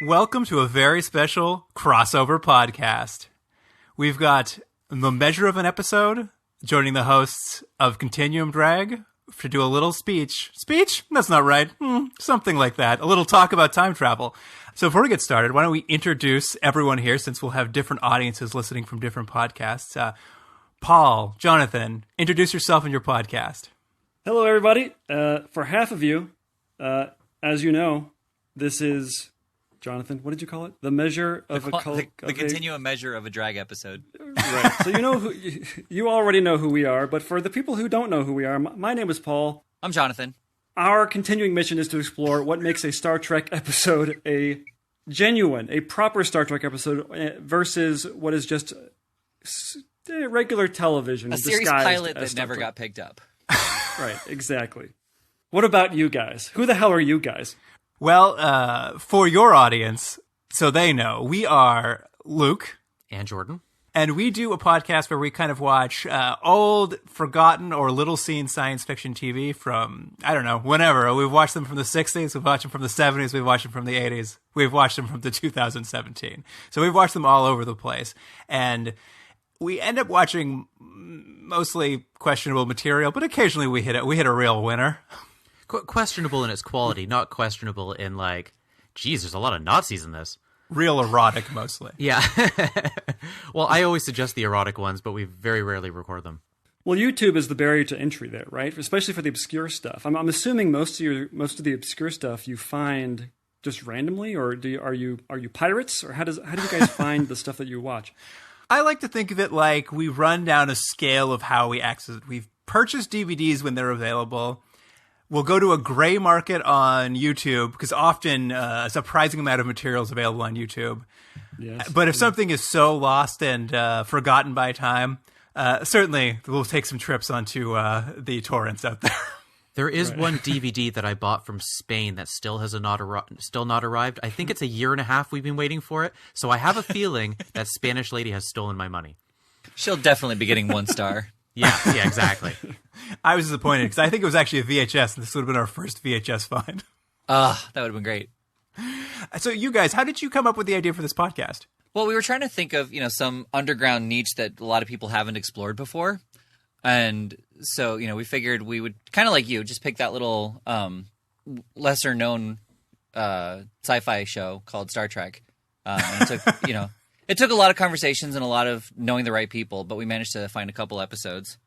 Welcome to a very special crossover podcast. We've got the measure of an episode joining the hosts of Continuum Drag to do a little speech. Speech? That's not right. Something like that. A little talk about time travel. So before we get started, why don't we introduce everyone here, since we'll have different audiences listening from different podcasts. Paul, Jonathan, introduce yourself and your podcast. Hello, everybody. For half of you, as you know, this is, Jonathan, what did you call it? The measure of the continuum measure of a drag episode. Right. So you already know who we are, but for the people who don't know who we are, my name is Paul. I'm Jonathan. Our continuing mission is to explore what makes a Star Trek episode a proper Star Trek episode versus what is just regular television. A series pilot that never got picked up. Right, exactly. What about you guys? Who the hell are you guys? Well, for your audience, so they know, we are Luke and Jordan. And we do a podcast where we kind of watch old, forgotten, or little-seen science fiction TV from, I don't know, whenever. We've watched them from the 60s, we've watched them from the 70s, we've watched them from the 80s, we've watched them from the 2017. So we've watched them all over the place. And we end up watching mostly questionable material, but occasionally we hit a real winner. Questionable in its quality, not questionable in like, geez, there's a lot of Nazis in this. Real erotic, mostly. Yeah. Well, I always suggest the erotic ones, but we very rarely record them. Well, YouTube is the barrier to entry there, right? Especially for the obscure stuff. I'm assuming most of the obscure stuff you find just randomly, or are you pirates, or how do you guys find the stuff that you watch? I like to think of it like we run down a scale of how we access it. We've purchased DVDs when they're available. We'll go to a gray market on YouTube because often a surprising amount of material is available on YouTube. Yes. But if something is so lost and forgotten by time, certainly we'll take some trips onto the torrents out there. There is one DVD that I bought from Spain that still has not arrived. I think it's a year and a half we've been waiting for it. So I have a feeling that Spanish lady has stolen my money. She'll definitely be getting 1 star. Yeah, exactly. I was disappointed because I think it was actually a VHS, and this would have been our first VHS find. That would have been great. So you guys, how did you come up with the idea for this podcast? Well, we were trying to think of, some underground niche that a lot of people haven't explored before. And so, we figured we would, kind of like you, just pick that little lesser-known sci-fi show called Star Trek. And it took, it took a lot of conversations and a lot of knowing the right people, but we managed to find a couple episodes.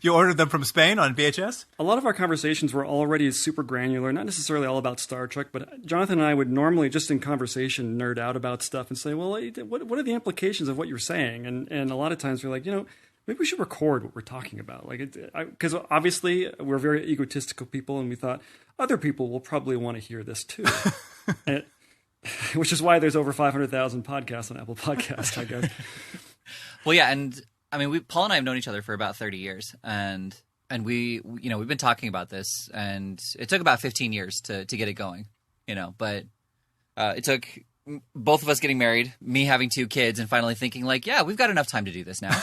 You ordered them from Spain on VHS? A lot of our conversations were already super granular, not necessarily all about Star Trek, but Jonathan and I would normally, just in conversation, nerd out about stuff and say, well, what are the implications of what you're saying? And a lot of times we're like, maybe we should record what we're talking about. Because obviously we're very egotistical people, and we thought other people will probably want to hear this too. Which is why there's over 500,000 podcasts on Apple Podcasts, I guess. Well, yeah, and I mean, Paul and I have known each other for about 30 years, and we've been talking about this, and it took about 15 years to get it going, but it took both of us getting married, me having 2 kids, and finally thinking like, yeah, we've got enough time to do this now.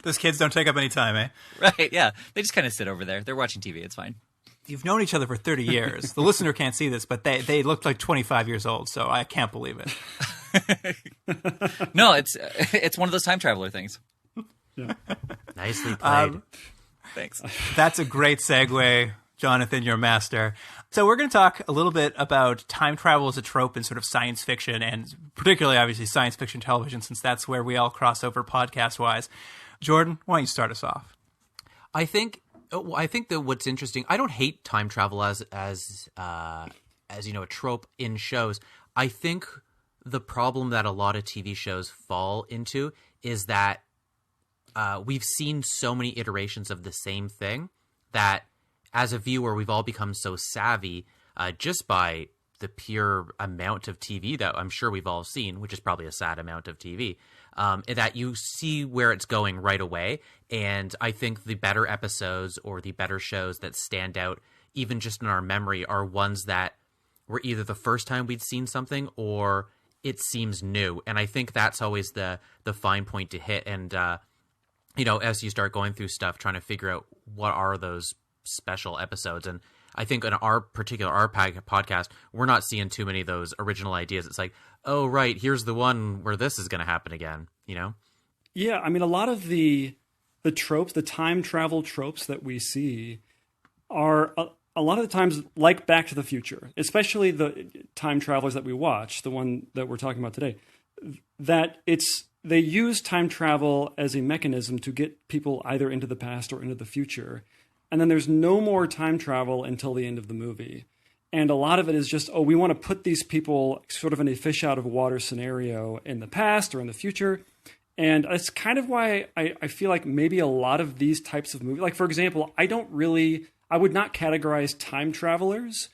Those kids don't take up any time, eh? Right, yeah. They just kind of sit over there. They're watching TV. It's fine. You've known each other for 30 years. The listener can't see this, but they looked like 25 years old, so I can't believe it. No, it's one of those time traveler things. Yeah. Nicely played. Thanks. That's a great segue, Jonathan, your master. So we're going to talk a little bit about time travel as a trope in sort of science fiction, and particularly, obviously, science fiction television, since that's where we all cross over podcast-wise. Jordan, why don't you start us off? I think that what's interesting, I don't hate time travel as a trope in shows. I think the problem that a lot of TV shows fall into is that we've seen so many iterations of the same thing that as a viewer, we've all become so savvy just by the pure amount of TV that I'm sure we've all seen, which is probably a sad amount of TV, that you see where it's going right away. And I think the better episodes or the better shows that stand out, even just in our memory, are ones that were either the first time we'd seen something or it seems new. And I think that's always the fine point to hit. And, as you start going through stuff, trying to figure out what are those special episodes. And I think in our podcast, we're not seeing too many of those original ideas. It's like, oh, right, here's the one where this is going to happen again, you know? Yeah, I mean, a lot of the tropes, the time travel tropes that we see are a lot of the times like Back to the Future, especially the time travelers that we watch, the one that we're talking about today, that they use time travel as a mechanism to get people either into the past or into the future. And then there's no more time travel until the end of the movie. And a lot of it is just, we want to put these people sort of in a fish out of water scenario in the past or in the future. And that's kind of why I feel like maybe a lot of these types of movies, like for example, I would not categorize Time Travelers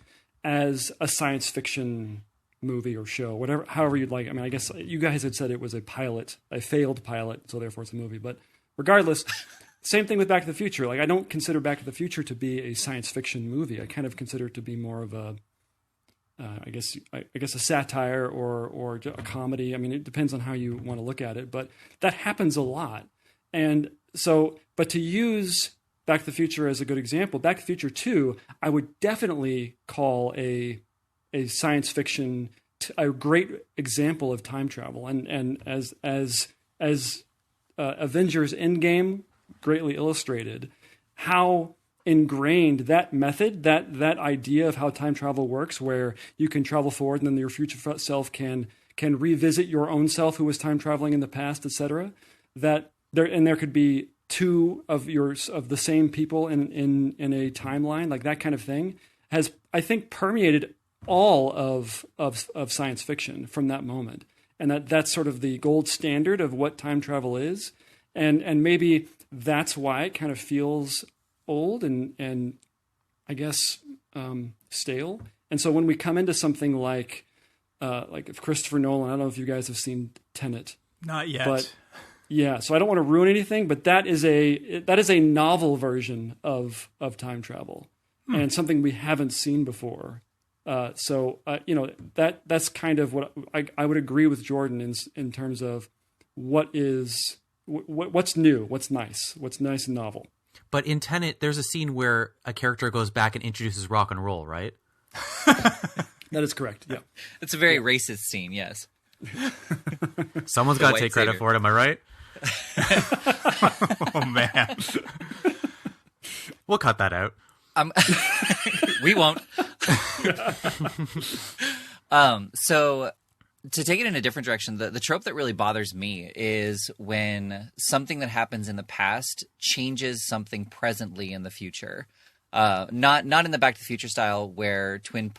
as a science fiction movie or show, however you'd like. I mean, I guess you guys had said it was a failed pilot, so therefore it's a movie. But regardless, same thing with Back to the Future. Like, I don't consider Back to the Future to be a science fiction movie. I kind of consider it to be more of a, I guess a satire or a comedy. I mean, it depends on how you want to look at it, but that happens a lot. And so, but to use Back to the Future as a good example, Back to the Future 2, I would definitely call a science fiction, a great example of time travel. And as Avengers Endgame greatly illustrated, how ingrained that method, that idea of how time travel works, where you can travel forward and then your future self can revisit your own self who was time traveling in the past, etc. That there could be two of the same people in a timeline, like that kind of thing, has, I think, permeated all of science fiction from that moment. And that's sort of the gold standard of what time travel is. And maybe that's why it kind of feels old and I guess stale. And so when we come into something like if Christopher Nolan, I don't know if you guys have seen Tenet. Not yet. But yeah, so I don't want to ruin anything, but that is a novel version of time travel and something we haven't seen before. So that's kind of what I would agree with Jordan in terms of what's new, what's nice and novel. But in Tenet, there's a scene where a character goes back and introduces rock and roll, right? That is correct. Yeah, it's a very racist scene. Yes, someone's got to take credit for it. Am I right? Oh man, we'll cut that out. We won't. So to take it in a different direction, the trope that really bothers me is when something that happens in the past changes something presently in the future. Not in the Back to the Future style where Twin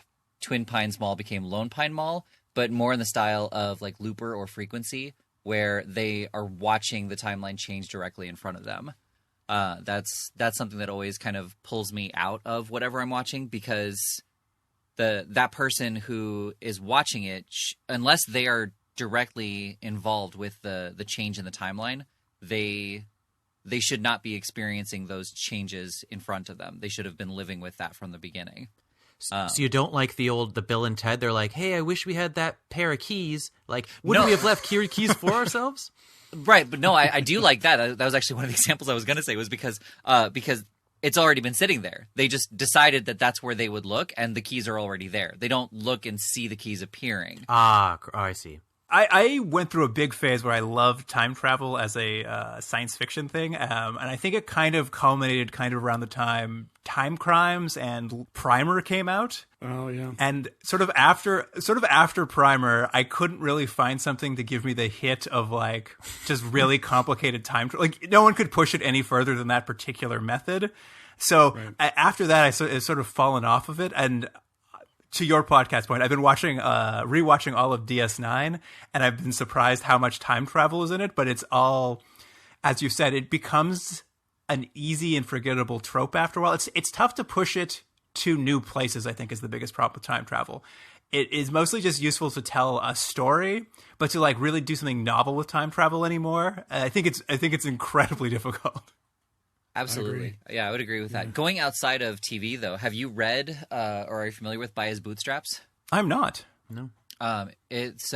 Pines Mall became Lone Pine Mall, but more in the style of like Looper or Frequency, where they are watching the timeline change directly in front of them. That's something that always kind of pulls me out of whatever I'm watching, because that person who is watching it, unless they are directly involved with the change in the timeline, they should not be experiencing those changes in front of them. They should have been living with that from the beginning. So you don't like the Bill and Ted? They're like, hey, I wish we had that pair of keys. Like, wouldn't we have left keys for ourselves? Right, but no, I do like that. That was actually one of the examples I was going to say, was because it's already been sitting there. They just decided that that's where they would look, and the keys are already there. They don't look and see the keys appearing. I see. I went through a big phase where I loved time travel as a science fiction thing, and I think it kind of culminated kind of around the time Time Crimes and Primer came out. Oh yeah. And sort of after Primer, I couldn't really find something to give me the hit of like just really complicated time. Like no one could push it any further than that particular method. So after that, it's sort of fallen off of it. And to your podcast point, I've been rewatching all of DS9, and I've been surprised how much time travel is in it. But it's all, as you said, it becomes an easy and forgettable trope after a while. It's tough to push it to new places, I think, is the biggest problem with time travel. It is mostly just useful to tell a story, but to like really do something novel with time travel anymore, I think it's incredibly difficult. Absolutely. I would agree with that. Yeah. Going outside of TV, though, have you read or are you familiar with By His Bootstraps? I'm not. No. It's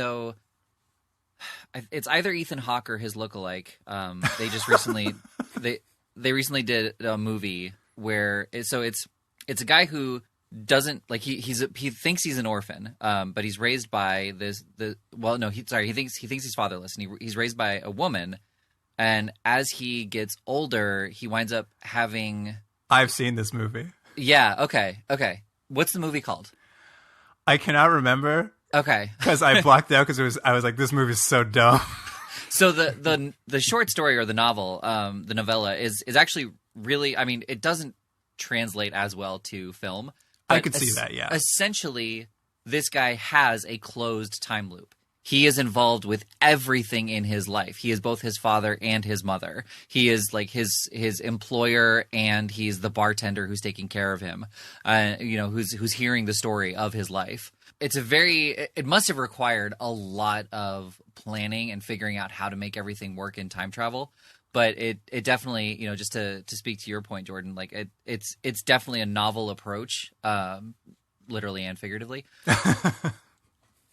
either Ethan Hawke or his lookalike. They just recently they recently did a movie where it's a guy who doesn't like he thinks he's an orphan, but he's raised by he thinks he's fatherless, and he's raised by a woman, and as he gets older, he winds up having. I've seen this movie. Yeah. Okay. What's the movie called? I cannot remember. Okay. Because I blocked out because I was like, this movie is so dumb. So the short story or the novel, the novella is actually really. I mean, it doesn't translate as well to film. I could see that, yeah. Essentially, this guy has a closed time loop. He is involved with everything in his life. He is both his father and his mother. He is like his employer, and he's the bartender who's taking care of him. Who's hearing the story of his life. It must have required a lot of planning and figuring out how to make everything work in time travel. But it definitely, just to speak to your point, Jordan, like it's definitely a novel approach, literally and figuratively,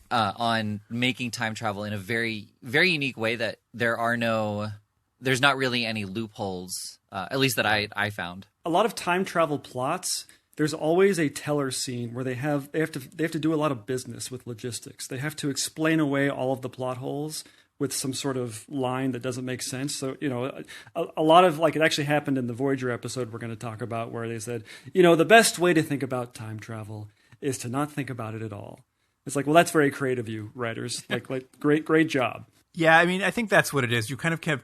on making time travel in a very, very unique way that there's not really any loopholes, at least that I found. A lot of time travel plots, there's always a teller scene where they have to do a lot of business with logistics. They have to explain away all of the plot holes with some sort of line that doesn't make sense. So, a lot of, like, it actually happened in the Voyager episode we're going to talk about, where they said, the best way to think about time travel is to not think about it at all. It's like, well, that's very creative, you writers. Like great job. Yeah, I mean, I think that's what it is. You kind of have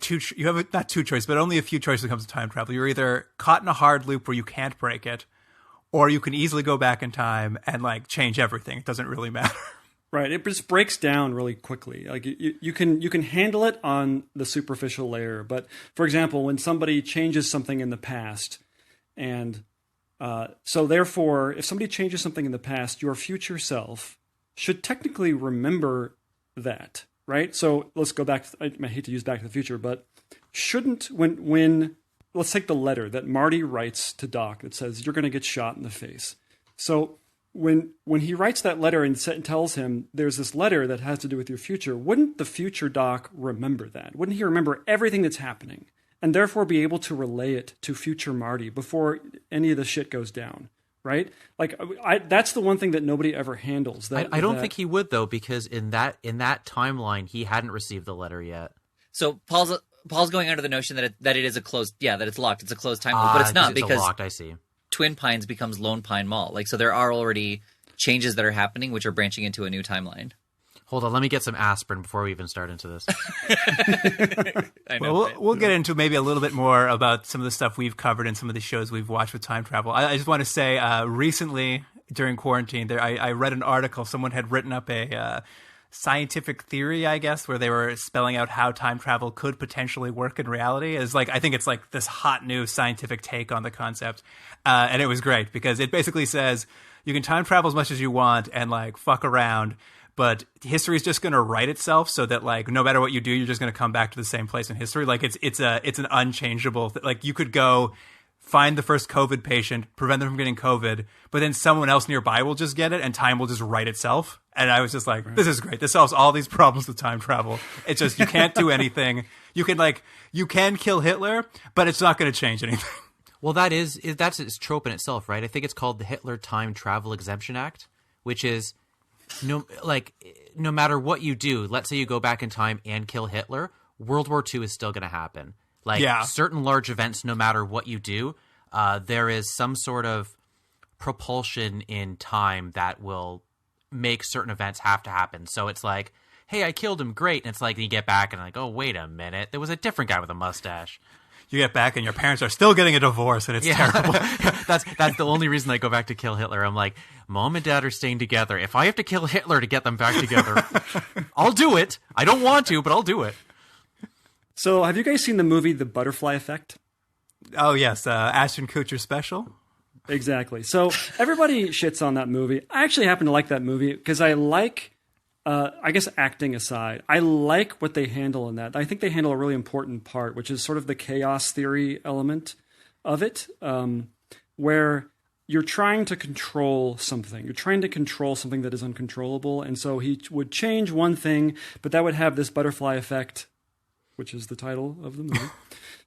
not two choices, but only a few choices when it comes to time travel. You're either caught in a hard loop where you can't break it, or you can easily go back in time and, like, change everything. It doesn't really matter. Right, it just breaks down really quickly. Like you can handle it on the superficial layer, but for example, when somebody changes something in the past, and so therefore, if somebody changes something in the past, your future self should technically remember that, right? So let's go back. I hate to use Back to the Future, but shouldn't when let's take the letter that Marty writes to Doc that says you're going to get shot in the face. So when he writes that letter and tells him there's this letter that has to do with your future, wouldn't the future Doc remember that? Wouldn't he remember everything that's happening and therefore be able to relay it to future Marty before any of the shit goes down, right? Like, that's the one thing that nobody ever handles. I don't think he would, though, because in that timeline, he hadn't received the letter yet. So Paul's going under the notion that it is a closed, that it's locked. It's a closed time loop, but it's not, because locked, I see. Twin Pines becomes Lone Pine Mall. Like, so there are already changes that are happening, which are branching into a new timeline. Hold on, let me get some aspirin before we even start into this. I know, well, we'll get into maybe a little bit more about some of the stuff we've covered and some of the shows we've watched with time travel. I just want to say, recently during quarantine, I read an article. Someone had written up a scientific theory, I guess, where they were spelling out how time travel could potentially work in reality. It's like, I think it's like this hot new scientific take on the concept. And it was great because it basically says you can time travel as much as you want and, like, fuck around, but history is just going to write itself so that, like, no matter what you do, you're just going to come back to the same place in history. Like, it's an unchangeable like, you could go find the first COVID patient, prevent them from getting COVID, but then someone else nearby will just get it and time will just write itself. And I was just like, This is great. This solves all these problems with time travel. It's just, you can't do anything. You can kill Hitler, but it's not going to change anything. Well, that's its trope in itself, right? I think it's called the Hitler Time Travel Exemption Act, which is no matter what you do, let's say you go back in time and kill Hitler, World War II is still going to happen. Like, certain large events, no matter what you do, there is some sort of propulsion in time that will make certain events have to happen. So it's like, hey, I killed him, great. And it's like, you get back and like, oh, wait a minute, there was a different guy with a mustache. You get back and your parents are still getting a divorce, and it's terrible. That's the only reason I go back to kill Hitler. I'm like, Mom and Dad are staying together. If I have to kill Hitler to get them back together, I'll do it. I don't want to, but I'll do it. So have you guys seen the movie The Butterfly Effect? Oh, yes. Ashton Kutcher special. Exactly. So everybody shits on that movie. I actually happen to like that movie because I like, I guess acting aside, I like what they handle in that. I think they handle a really important part, which is sort of the chaos theory element of it, where you're trying to control something. You're trying to control something that is uncontrollable. And so he would change one thing, but that would have this butterfly effect, which is the title of the movie.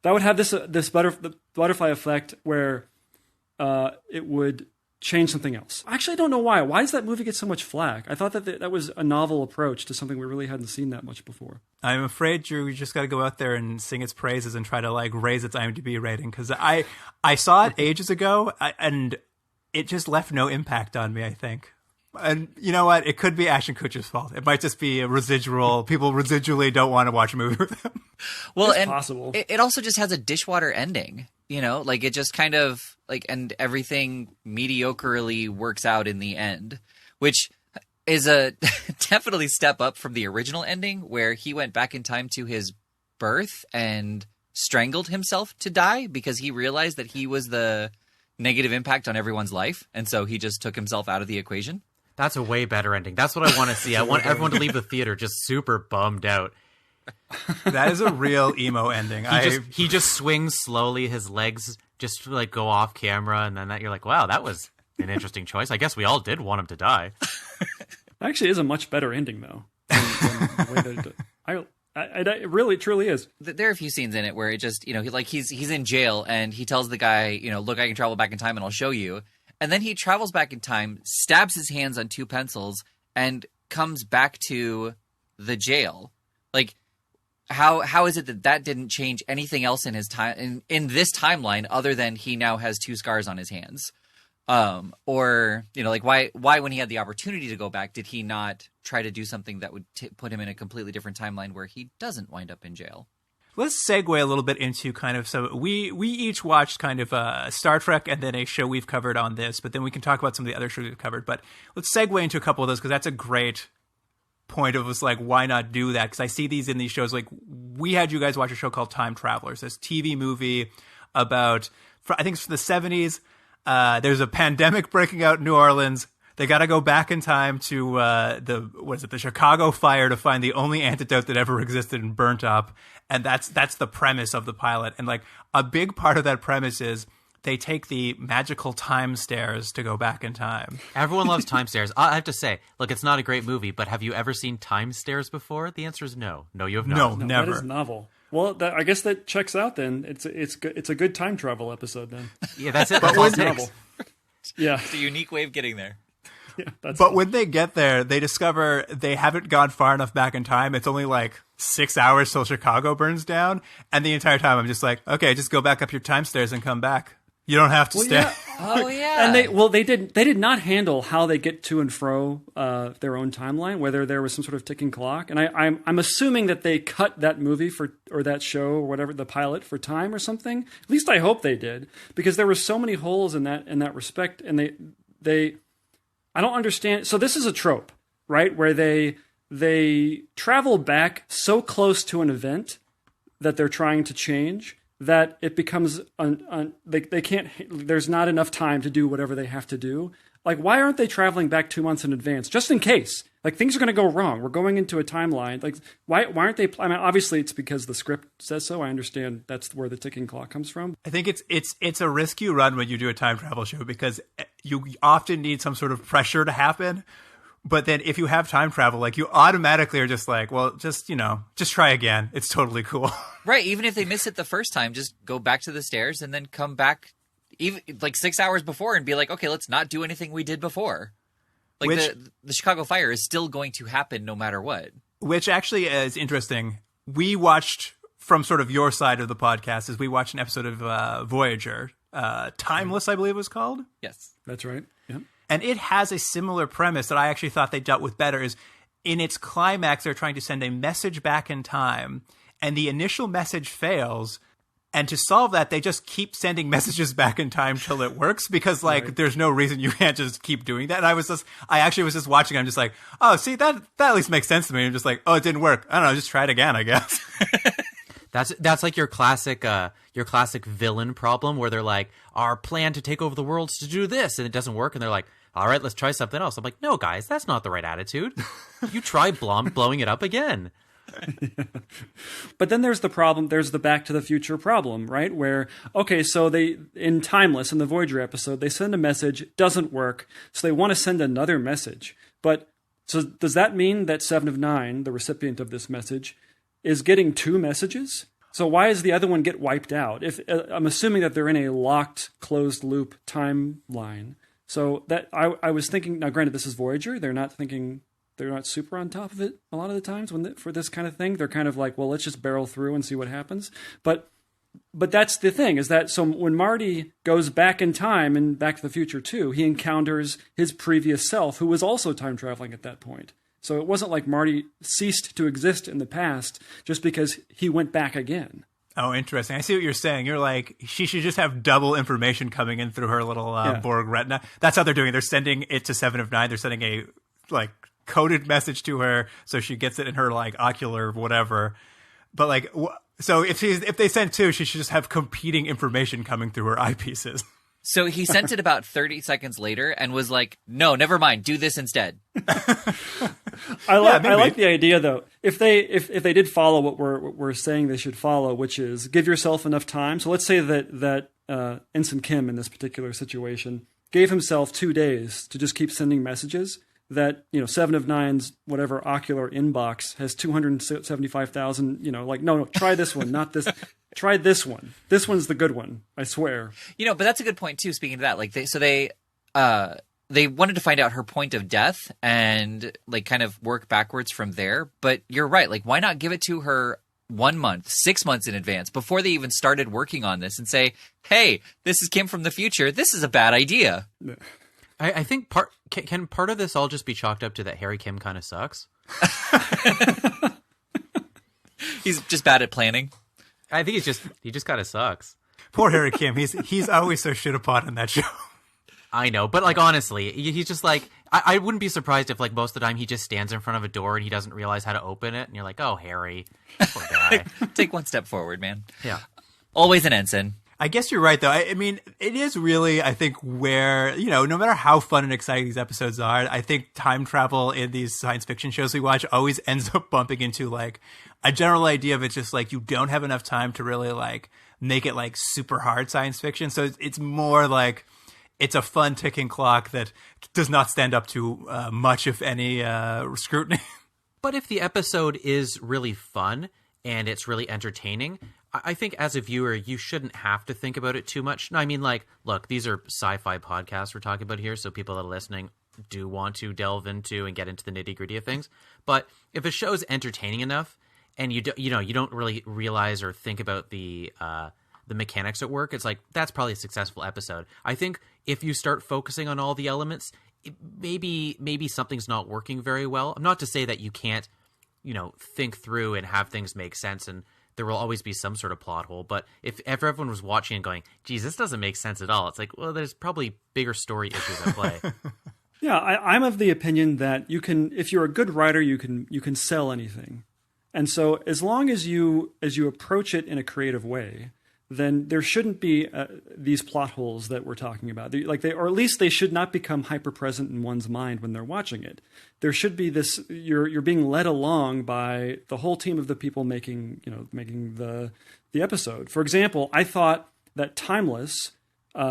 That would have this butterfly effect where it would change something else. Actually, I don't know why. Why does that movie get so much flack? I thought that was a novel approach to something we really hadn't seen that much before. I'm afraid, Drew, you just got to go out there and sing its praises and try to like raise its IMDb rating, because I saw it ages ago and it just left no impact on me, I think. And you know what? It could be Ashton Kutcher's fault. It might just be a residual. People residually don't want to watch a movie with him. Well, It's and possible. It also just has a dishwater ending, you know, like it just kind of like, and everything mediocrely works out in the end, which is a definitely step up from the original ending where he went back in time to his birth and strangled himself to die because he realized that he was the negative impact on everyone's life. And so he just took himself out of the equation. That's a way better ending. That's what I want to see. I want everyone to leave the theater just super bummed out. That is a real emo ending. He just swings slowly, his legs just like go off camera, and then you're like, wow, that was an interesting choice. I guess we all did want him to die. Actually, is a much better ending though. Than the way that it really truly is. There are a few scenes in it where it just, you know, he's in jail and he tells the guy, you know, look, I can travel back in time and I'll show you. And then he travels back in time, stabs his hands on two pencils, and comes back to the jail. Like, how is it that didn't change anything else in his time in this timeline other than he now has two scars on his hands? Or, you know, like why when he had the opportunity to go back did he not try to do something that would put him in a completely different timeline where he doesn't wind up in jail? Let's segue a little bit into kind of, so we each watched kind of Star Trek and then a show we've covered on this, but then we can talk about some of the other shows we've covered. But let's segue into a couple of those because that's a great point of us, like, why not do that? Because I see these in these shows. Like, we had you guys watch a show called Time Travelers, this TV movie about, I think it's from the 70s. There's a pandemic breaking out in New Orleans. They got to go back in time to the Chicago fire to find the only antidote that ever existed and burnt up. And that's the premise of the pilot. And like a big part of that premise is they take the magical time stairs to go back in time. Everyone loves time stairs. I have to say, look, it's not a great movie, but have you ever seen time stairs before? The answer is no. No, you have not. No, never. That is novel. Well, I guess that checks out then. It's a good time travel episode then. Yeah, that's it. But That's all when it they- takes. Yeah. It's a unique way of getting there. Yeah, that's But when they get there, they discover they haven't gone far enough back in time. It's only like 6 hours till Chicago burns down. And the entire time I'm just like, okay, just go back up your time stairs and come back. You don't have to stay. yeah. Oh yeah. And they did not handle how they get to and fro their own timeline, whether there was some sort of ticking clock. And I'm assuming that they cut that movie or that show or whatever, the pilot, for time or something. At least I hope they did, because there were so many holes in that respect. And they I don't understand. So this is a trope, right? Where they travel back so close to an event that they're trying to change that it becomes they can't. There's not enough time to do whatever they have to do. Like, why aren't they traveling back 2 months in advance, just in case? Like, things are going to go wrong. We're going into a timeline. Like, why aren't they? I mean, obviously it's because the script says so. I understand that's where the ticking clock comes from. I think it's a risk you run when you do a time travel show, because you often need some sort of pressure to happen. But then if you have time travel, like, you automatically are just like, well, just try again. It's totally cool. Right. Even if they miss it the first time, just go back to the stairs and then come back even like 6 hours before and be like, okay, let's not do anything we did before. Like, the Chicago fire is still going to happen no matter what. Which actually is interesting. We watched, from sort of your side of the podcast, is we watched an episode of Voyager, Timeless, I believe it was called. Yes. That's right. Yeah. And it has a similar premise that I actually thought they dealt with better. Is in its climax, they're trying to send a message back in time, and the initial message fails. And to solve that, they just keep sending messages back in time till it works, because like there's no reason you can't just keep doing that. And I actually was just watching. I'm just like, oh, see, that at least makes sense to me. I'm just like, oh, it didn't work. I don't know, just try it again, I guess. That's like your classic villain problem, where they're like, our plan to take over the world is to do this, and it doesn't work, and they're like, all right, let's try something else. I'm like, no, guys, that's not the right attitude. You try blowing it up again. But then there's the problem. There's the Back to the Future problem, right? Where, okay, so they, in Timeless, in the Voyager episode, they send a message, doesn't work, so they want to send another message. But so does that mean that 7 of 9, the recipient of this message, is getting 2 messages? So why does the other one get wiped out? If I'm assuming that they're in a locked, closed loop timeline, So that I was thinking. Now, granted, this is Voyager. They're not super on top of it a lot of the times for this kind of thing. They're kind of like, well, let's just barrel through and see what happens. But that's the thing, is that so when Marty goes back in time and Back to the Future 2, he encounters his previous self, who was also time traveling at that point. So it wasn't like Marty ceased to exist in the past just because he went back again. Oh, interesting. I see what you're saying. You're like, she should just have double information coming in through her little Borg retina. That's how they're doing it. They're sending it to 7 of 9. They're sending a like coded message to her so she gets it in her like ocular whatever. But like, so if they send 2, she should just have competing information coming through her eyepieces. So he sent it about 30 seconds later and was like, no, never mind. Do this instead. I like the idea, though. If they did follow what we're saying they should follow, which is give yourself enough time. So let's say that Ensign Kim in this particular situation gave himself 2 days to just keep sending messages. That 7 of 9's whatever ocular inbox has 275,000. Like no, try this one, not this. Try this one. This one's the good one. I swear. But that's a good point too. Speaking of that, like they wanted to find out her point of death and like kind of work backwards from there. But you're right. Like, why not give it to her 1 month, 6 months in advance before they even started working on this and say, hey, this is Kim from the future. This is a bad idea. I think can part of this all just be chalked up to that Harry Kim kind of sucks? He's just bad at planning. I think he just kind of sucks. Poor Harry Kim. He's always so shit upon in that show. I know, but like honestly, he's just like I wouldn't be surprised if like most of the time he just stands in front of a door and he doesn't realize how to open it, and you're like, oh, Harry, poor guy. Take one step forward, man. Yeah, always an ensign. I guess you're right, though. I mean, it is really, I think, where, no matter how fun and exciting these episodes are, I think time travel in these science fiction shows we watch always ends up bumping into, like, a general idea of it's just, like, you don't have enough time to really, like, make it, like, super hard science fiction. So it's more like it's a fun ticking clock that does not stand up to much, if any, scrutiny. But if the episode is really fun and it's really entertaining, I think as a viewer, you shouldn't have to think about it too much. No, I mean, like, look, these are sci-fi podcasts we're talking about here, so people that are listening do want to delve into and get into the nitty-gritty of things. But if a show is entertaining enough and you don't really realize or think about the mechanics at work, it's like, that's probably a successful episode. I think if you start focusing on all the elements, maybe something's not working very well. Not to say that you can't, think through and have things make sense, and there will always be some sort of plot hole. But if everyone was watching and going, geez, this doesn't make sense at all, it's like, well, there's probably bigger story issues at play. Yeah, I'm of the opinion that you can, if you're a good writer, you can sell anything. And so as long as you approach it in a creative way, then there shouldn't be these plot holes that we're talking about. Or at least they should not become hyper present in one's mind when they're watching it. There should be this. You're being led along by the whole team of the people making the episode. For example, I thought that Timeless,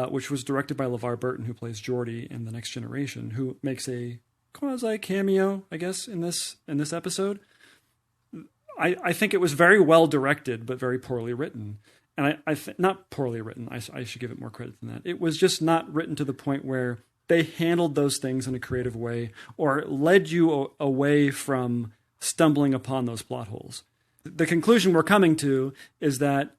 which was directed by LeVar Burton, who plays Geordi in The Next Generation, who makes a quasi cameo, I guess, in this episode. I think it was very well directed, but very poorly written. And not poorly written. I should give it more credit than that. It was just not written to the point where they handled those things in a creative way or led you away from stumbling upon those plot holes. The conclusion we're coming to is that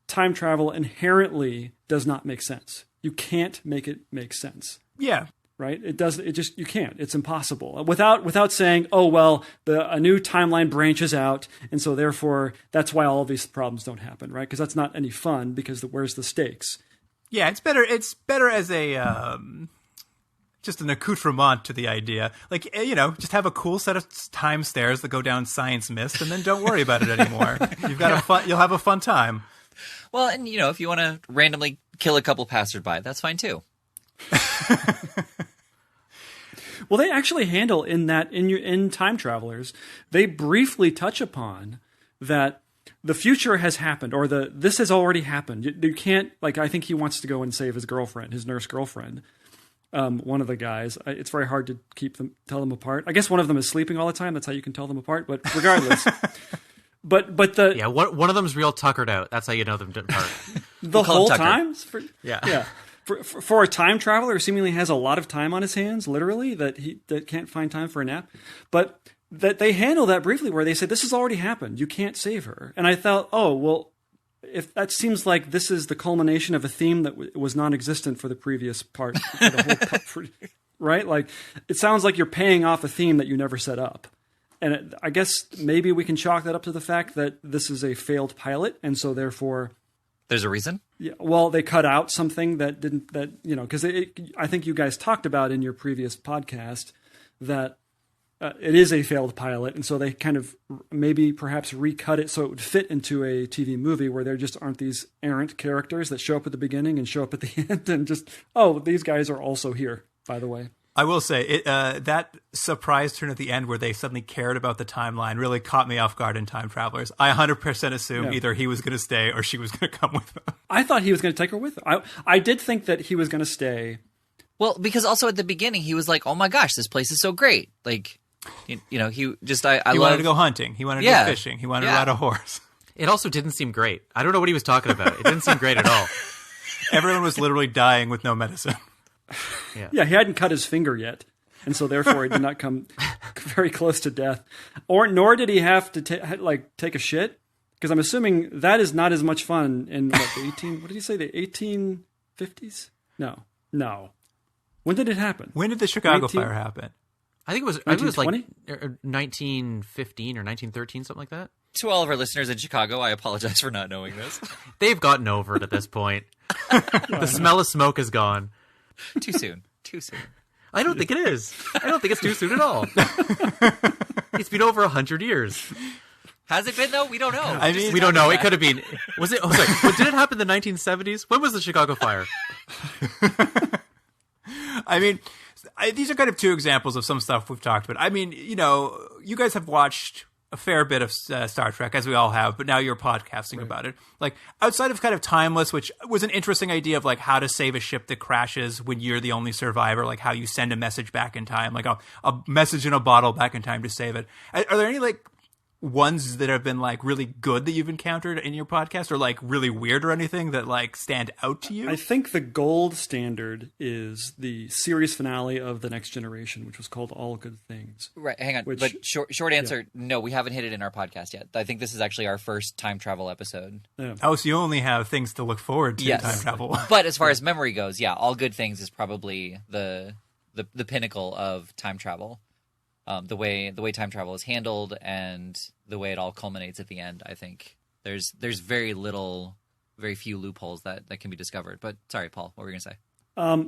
time travel inherently does not make sense. You can't make it make sense. Yeah. Right? You can't. It's impossible. Without saying, oh, well, a new timeline branches out, and so therefore that's why all of these problems don't happen, right? Because that's not any fun, because where's the stakes? Yeah, it's better as a just an accoutrement to the idea. Like, just have a cool set of time stairs that go down science mist, and then don't worry about it anymore. You'll have a fun time. Well, and if you want to randomly kill a couple passersby, that's fine too. Well, they actually handle in Time Travelers, they briefly touch upon that the future has happened, or this has already happened. You can't, I think he wants to go and save his girlfriend, his nurse girlfriend. One of the guys. It's very hard to tell them apart. I guess one of them is sleeping all the time. That's how you can tell them apart. But regardless, one of them's real tuckered out. That's how you know them apart. The whole time. Yeah. for a time traveler who seemingly has a lot of time on his hands, literally, that can't find time for a nap, but that they handle that briefly where they say, this has already happened. You can't save her. And I thought, oh, well, if that seems like this is the culmination of a theme that was non-existent for the previous part, for the whole right? Like, it sounds like you're paying off a theme that you never set up. And I guess maybe we can chalk that up to the fact that this is a failed pilot, and so therefore... There's a reason? Yeah, well, they cut out something because I think you guys talked about in your previous podcast that it is a failed pilot, and so they kind of perhaps recut it so it would fit into a TV movie where there just aren't these errant characters that show up at the beginning and show up at the end and just, oh, these guys are also here, by the way. I will say that surprise turn at the end where they suddenly cared about the timeline really caught me off guard in Time Travelers. I 100% assumed either he was going to stay or she was going to come with him. I thought he was going to take her with him. I did think that he was going to stay. Well, because also at the beginning he was like, "Oh my gosh, this place is so great!" Like, he wanted to go hunting. He wanted to go fishing. He wanted to ride a horse. It also didn't seem great. I don't know what he was talking about. It didn't seem great at all. Everyone was literally dying with no medicine. Yeah, he hadn't cut his finger yet, and so therefore he did not come very close to death. Nor did he have to take a shit, because I'm assuming that is not as much fun in the 1850s? No. When did it happen? When did the Chicago fire happen? I think it was 1915 or 1913, something like that. To all of our listeners in Chicago, I apologize for not knowing this. They've gotten over it at this point. The smell of smoke is gone. Too soon. I don't think it is. I don't think it's too soon at all. It's been over 100 years. Has it been, though? We don't know. I mean, we don't know. It could have been. Was it? Oh, sorry. Did it happen in the 1970s? When was the Chicago fire? I mean, these are kind of two examples of some stuff we've talked about. I mean, you guys have watched a fair bit of Star Trek, as we all have, but now you're podcasting about it. Like, outside of kind of Timeless, which was an interesting idea of like how to save a ship that crashes when you're the only survivor, like how you send a message back in time, like a message in a bottle back in time to save it. Are there any like ones that have been like really good that you've encountered in your podcast, or like really weird or anything that like stand out to you? I think the gold standard is the series finale of The Next Generation, which was called All Good Things. Right, hang on. But short answer, no, we haven't hit it in our podcast yet. I think this is actually our first time travel episode. Yeah. Oh, so you only have things to look forward to. Yes. Time travel. But as far as memory goes, yeah, All Good Things is probably the pinnacle of time travel. The way time travel is handled and the way it all culminates at the end, I think there's very few loopholes that can be discovered. But sorry, Paul, what were you going to say?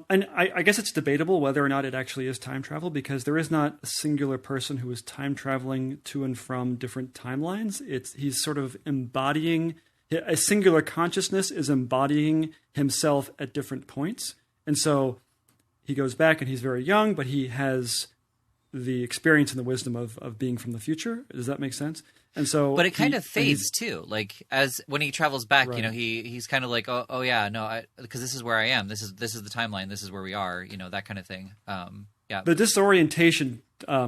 And I guess it's debatable whether or not it actually is time travel, because there is not a singular person who is time traveling to and from different timelines. He's sort of embodying a singular consciousness is embodying himself at different points. And so he goes back and he's very young, but he has the experience and the wisdom of being from the future. Does that make sense? And so, but it kind of fades too. Like as when he travels back, right. He's kind of like, oh yeah, no, because this is where I am. This is the timeline. This is where we are. That kind of thing. Yeah. The disorientation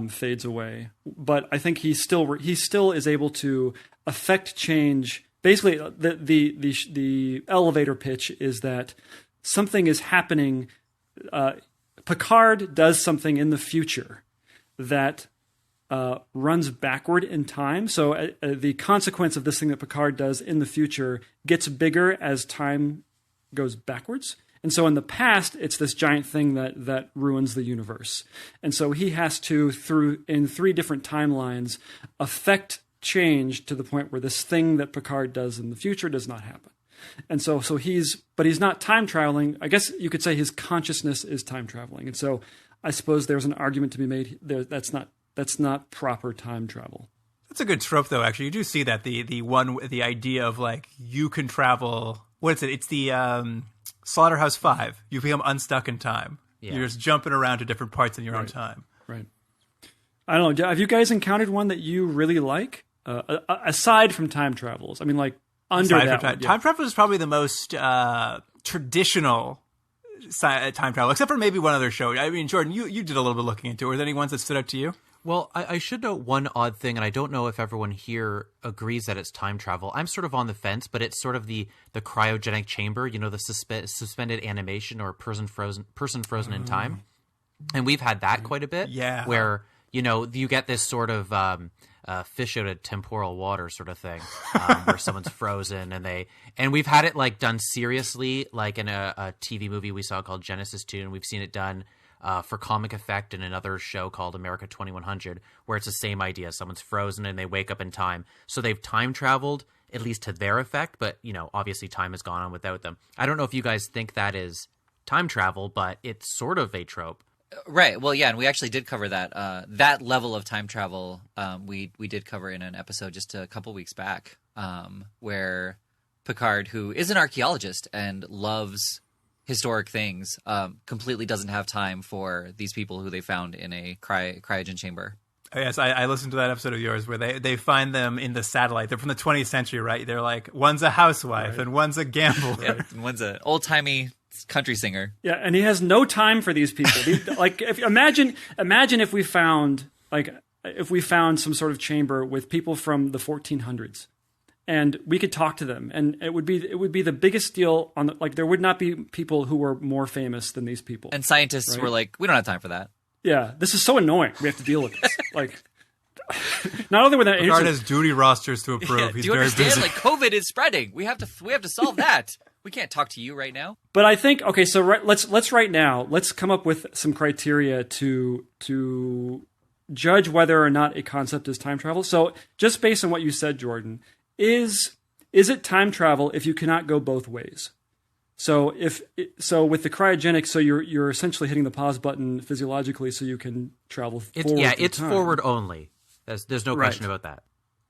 fades away, but I think he still is able to affect change. Basically, the elevator pitch is that something is happening. Picard does something in the future that runs backward in time. So the consequence of this thing that Picard does in the future gets bigger as time goes backwards. And so in the past, it's this giant thing that ruins the universe. And so he has to, in 3 different timelines, affect change to the point where this thing that Picard does in the future does not happen. And so he's not time traveling. I guess you could say his consciousness is time traveling. And so I suppose there's an argument to be made there that's not proper time travel. That's a good trope, though. Actually, you do see that the idea of like you can travel. What is it? It's the Slaughterhouse 5. You become unstuck in time. Yeah. You're just jumping around to different parts in your own time. Right. I don't know. Have you guys encountered one that you really like aside from time travels? I mean, like under that one. Time travel is probably the most traditional time travel, except for maybe one other show. I mean, Jordan, you did a little bit looking into it. Were there any ones that stood out to you? Well, I should note one odd thing, and I don't know if everyone here agrees that it's time travel. I'm sort of on the fence, but it's sort of the cryogenic chamber, the suspended animation or person frozen in time. And we've had that quite a bit. Yeah. Where, you get this sort of fish out of temporal water sort of thing, where someone's frozen and we've had it like done seriously, like in a TV movie we saw called Genesis 2, and we've seen it done for comic effect in another show called America 2100, where it's the same idea. Someone's frozen and they wake up in time. So they've time traveled, at least to their effect, but, obviously time has gone on without them. I don't know if you guys think that is time travel, but it's sort of a trope. Right. Well, yeah, and we actually did cover that. That level of time travel we did cover in an episode just a couple weeks back, where Picard, who is an archaeologist and loves historic things, completely doesn't have time for these people who they found in a cryogen chamber. Oh, yes, I listened to that episode of yours where they find them in the satellite. They're from the 20th century, right? They're like, one's a housewife and one's a gambler. Yeah, and one's an old-timey country singer. Yeah, and he has no time for these people. Imagine if we found some sort of chamber with people from the 1400s. And we could talk to them, and it would be the biggest deal on there would not be people who were more famous than these people. And scientists were like, we don't have time for that. Yeah, this is so annoying. We have to deal with this. Not only with that, Picard has duty rosters to approve. Yeah, He's do you very understand? busy. Like, COVID is spreading. We have to solve that. We can't talk to you right now. But I think so let's right now let's come up with some criteria to judge whether or not a concept is time travel. So just based on what you said, Jordan. Is it time travel if you cannot go both ways? So with the cryogenic, so you're essentially hitting the pause button physiologically, so you can travel forward. It's time. forward only. There's no question about that.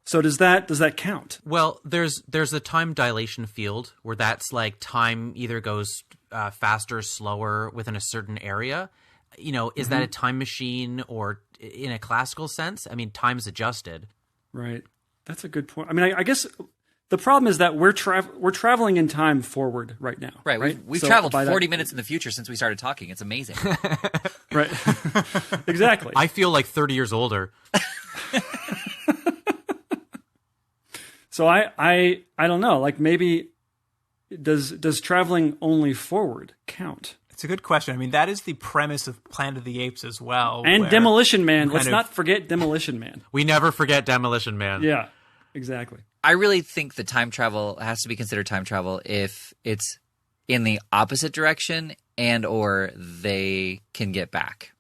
So does that count? Well, there's a time dilation field where that's like time either goes faster, slower within a certain area. Is that a time machine, or in a classical sense? I mean, time's adjusted. Right. That's a good point. I mean, I guess the problem is that we're traveling in time forward right now. Right. We've traveled 40 minutes in the future since we started talking. It's amazing. Right. Exactly. I feel like 30 years older. So I don't know. Like, maybe does traveling only forward count? It's a good question. I mean, that is the premise of Planet of the Apes as well. And Demolition Man. Let's not forget Demolition Man. We never forget Demolition Man. Yeah, exactly. I really think that time travel has to be considered time travel if it's in the opposite direction and or they can get back.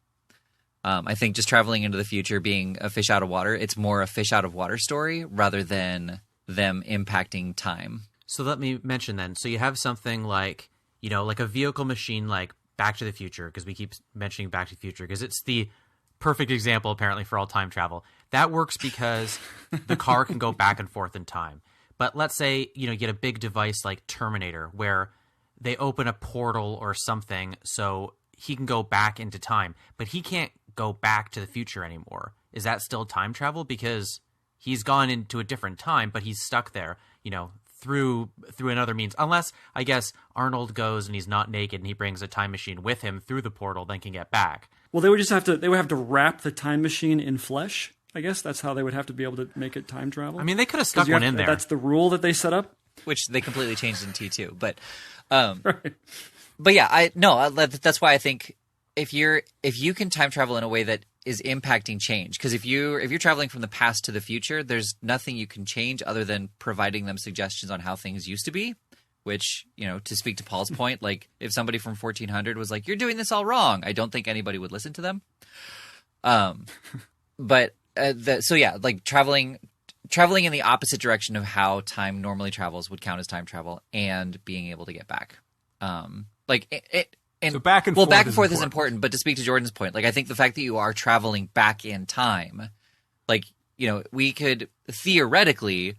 I think just traveling into the future, being a fish out of water, it's more a fish out of water story rather than them impacting time. So let me mention then. So you have something like, like a vehicle machine like Back to the Future, because we keep mentioning Back to the Future, because it's the perfect example apparently for all time travel. That works because the car can go back and forth in time. But let's say, you get a big device like Terminator where they open a portal or something so he can go back into time, but he can't go back to the future anymore. Is that still time travel? Because he's gone into a different time, but he's stuck there, through another means, unless I guess Arnold goes and he's not naked and he brings a time machine with him through the portal, then can get back. Well, they would have to wrap the time machine in flesh. I guess that's how they would have to be able to make it time travel. I mean, they could have stuck one in there. That's the rule that they set up, which they completely changed in T2. But, right. But yeah, that's why I think if you can time travel in a way that is impacting change, because if you're traveling from the past to the future, there's nothing you can change other than providing them suggestions on how things used to be, which, to speak to Paul's point, like if somebody from 1400 was like, you're doing this all wrong, I don't think anybody would listen to them. But like traveling in the opposite direction of how time normally travels would count as time travel, and being able to get back. So back and forth is important. But to speak to Jordan's point, like I think the fact that you are traveling back in time, like, we could theoretically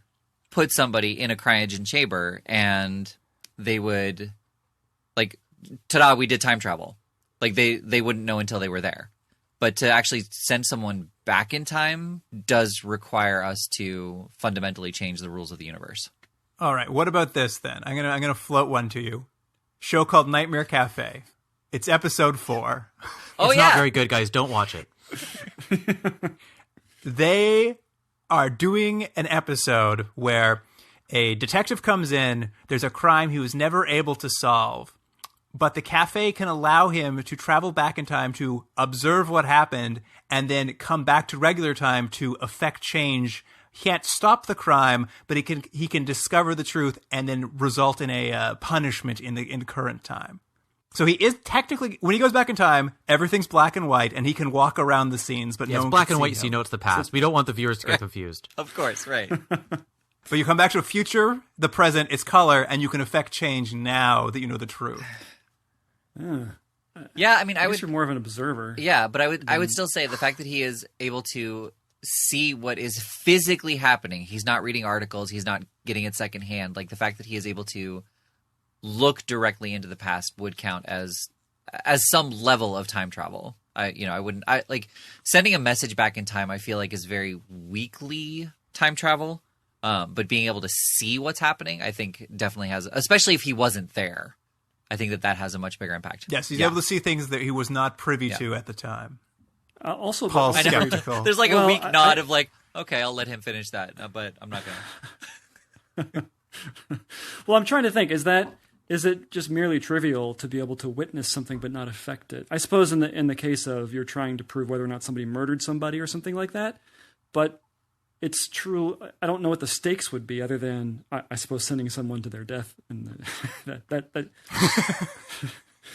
put somebody in a cryogen chamber and they would, like, ta-da, we did time travel. Like they wouldn't know until they were there. But to actually send someone back in time does require us to fundamentally change the rules of the universe. All right, what about this then? I'm gonna float one to you. Show called Nightmare Cafe. It's episode 4. Oh, it's yeah. not very good, guys. Don't watch it. They are doing an episode where a detective comes in. There's a crime he was never able to solve, but the cafe can allow him to travel back in time to observe what happened and then come back to regular time to effect change. He can't stop the crime, but he can discover the truth and then result in a punishment in the current time. So he is technically, when he goes back in time, everything's black and white, and he can walk around the scenes, but no it's one black can and see white, him. so you know it's the past. We don't want the viewers to get confused. Of course, right. But you come back to a future, the present, it's color, and you can affect change now that you know the truth. Yeah, I mean, I guess you're more of an observer. Yeah, but I would still say the fact that he is able to see what is physically happening. He's not reading articles. He's not getting it secondhand. Like the fact that he is able to look directly into the past would count as some level of time travel. I like sending a message back in time. I feel like is very weakly time travel. But being able to see what's happening, I think definitely has, especially if he wasn't there. I think that has a much bigger impact. Yes, he's able to see things that he was not privy to at the time. Also, Paul's I know. skeptical. There's like a weak nod of like, okay, I'll let him finish that, but I'm not going to. Well, I'm trying to think. Is it just merely trivial to be able to witness something but not affect it? I suppose in the case of you're trying to prove whether or not somebody murdered somebody or something like that, but it's true. I don't know what the stakes would be other than I suppose sending someone to their death and that.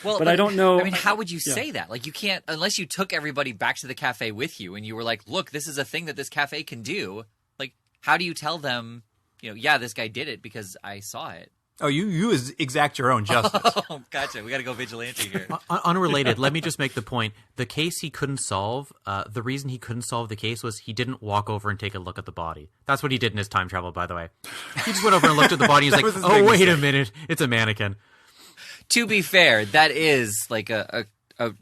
Well, but I don't know. I mean, how would you say that? Like, you can't unless you took everybody back to the cafe with you and you were like, "Look, this is a thing that this cafe can do." Like, how do you tell them? Yeah, this guy did it because I saw it. Oh, you exact your own justice. Oh, gotcha. We got to go vigilante here. Unrelated, let me just make the point. The case he couldn't solve, the reason he couldn't solve the case was he didn't walk over and take a look at the body. That's what he did in his time travel, by the way. He just went over and looked at the body and he was like, oh, wait a minute. It's a mannequin. To be fair, that is like a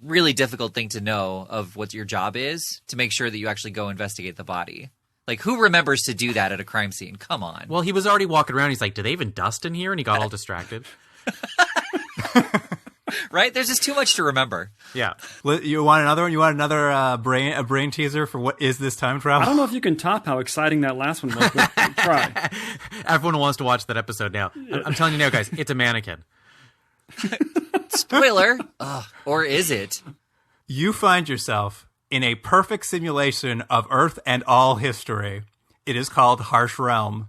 really difficult thing to know of what your job is to make sure that you actually go investigate the body. Like, who remembers to do that at a crime scene? Come on. Well, he was already walking around. He's like, do they even dust in here? And he got all distracted. Right? There's just too much to remember. Yeah. You want another one? You want another brain teaser for what is this time travel? I don't know if you can top how exciting that last one was, but try. Everyone wants to watch that episode now. I'm telling you now, guys, it's a mannequin. Spoiler. Or is it? You find yourself in a perfect simulation of Earth and all history. It is called Harsh Realm.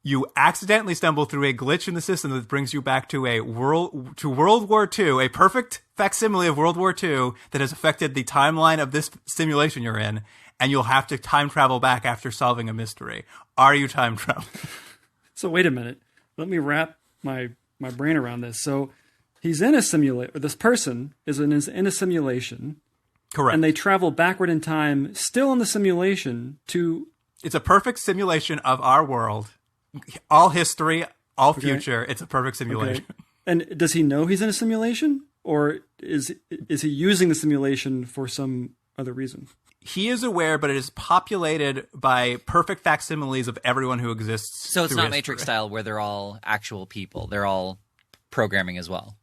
You accidentally stumble through a glitch in the system that brings you back to World War II, a perfect facsimile of World War II that has affected the timeline of this simulation you're in, and you'll have to time travel back after solving a mystery. Are you time traveling? So wait a minute. Let me wrap my brain around this. So he's in a simulation. This person is in a simulation. Correct. And they travel backward in time, still in the simulation, to... It's a perfect simulation of our world. All history, all future. It's a perfect simulation. Okay. And does he know he's in a simulation? Or is he using the simulation for some other reason? He is aware, but it is populated by perfect facsimiles of everyone who exists. So it's not history. Matrix style where they're all actual people. They're all programming as well.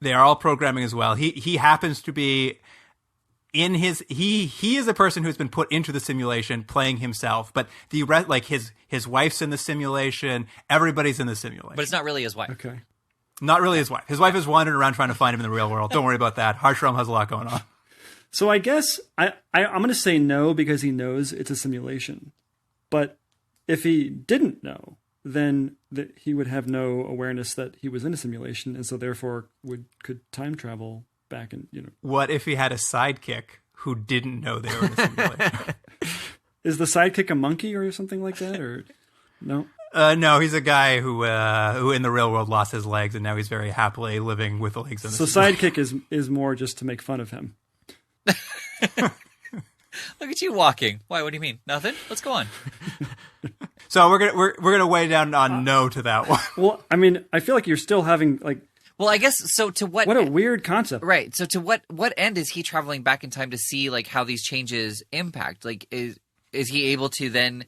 They are all programming as well. He happens to be... In he is a person who's been put into the simulation playing himself, but the rest, like his wife's in the simulation, everybody's in the simulation. But it's not really his wife. Okay. Not really his wife. His wife is wandering around trying to find him in the real world. Don't worry about that. Harsh Realm has a lot going on. So I guess I'm going to say no because he knows it's a simulation. But if he didn't know, then he would have no awareness that he was in a simulation, and so therefore could time travel back and What if he had a sidekick who didn't know they were in a simulation? Is the sidekick a monkey or something like that, or no? No, he's a guy who in the real world lost his legs and now he's very happily living with the legs in the simulation. Sidekick is more just to make fun of him. Look at you walking. Why? What do you mean? Nothing? Let's go on. So we're gonna weigh down on no to that one. Well, I mean, I feel like you're still having like. Well, I guess so. To what? What a weird concept, right? So to what end is he traveling back in time to see like how these changes impact? Like, is he able to then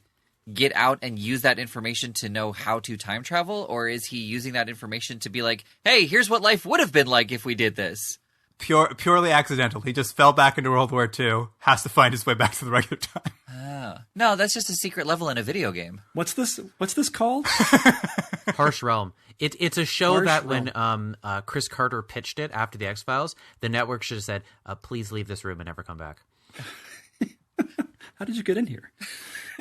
get out and use that information to know how to time travel, or is he using that information to be like, hey, here's what life would have been like if we did this? Purely accidental. He just fell back into World War II, has to find his way back to the regular time. Oh. No, that's just a secret level in a video game. What's this called? Harsh Realm. It's a show Harsh that Realm. when Chris Carter pitched it after the X-Files, the network should have said, please leave this room and never come back. How did you get in here?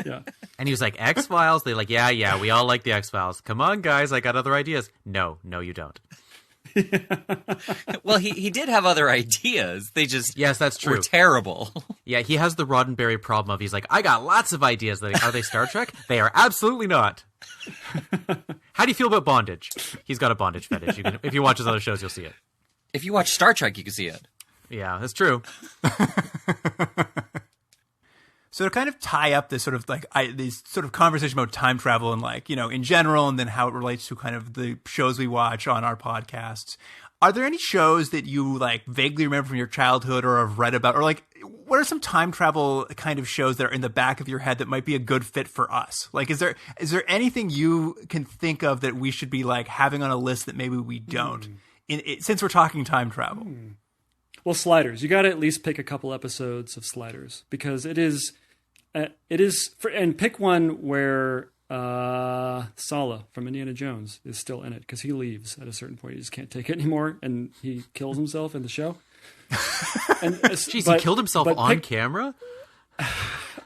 Yeah. And he was like, X-Files? They're like, yeah, we all like the X-Files. Come on, guys, I got other ideas. No, you don't. Well, he did have other ideas. They just Yes, that's true. were terrible. Yeah, he has the Roddenberry problem of he's like, I got lots of ideas. Are they Star Trek? They are absolutely not. How do you feel about bondage? He's got a bondage fetish. If you watch his other shows, you'll see it. If you watch Star Trek, you can see it. Yeah, that's true. So to kind of tie up this sort of these sort of conversation about time travel and in general, and then how it relates to kind of the shows we watch on our podcasts, are there any shows that you vaguely remember from your childhood or have read about, or what are some time travel kind of shows that are in the back of your head that might be a good fit for us? Is there anything you can think of that we should be having on a list that maybe we don't, since we're talking time travel? Well, Sliders. You got to at least pick a couple episodes of Sliders because it is, and pick one where Sala from Indiana Jones is still in it because he leaves at a certain point. He just can't take it anymore, and he kills himself in the show. Jeez, he killed himself on camera?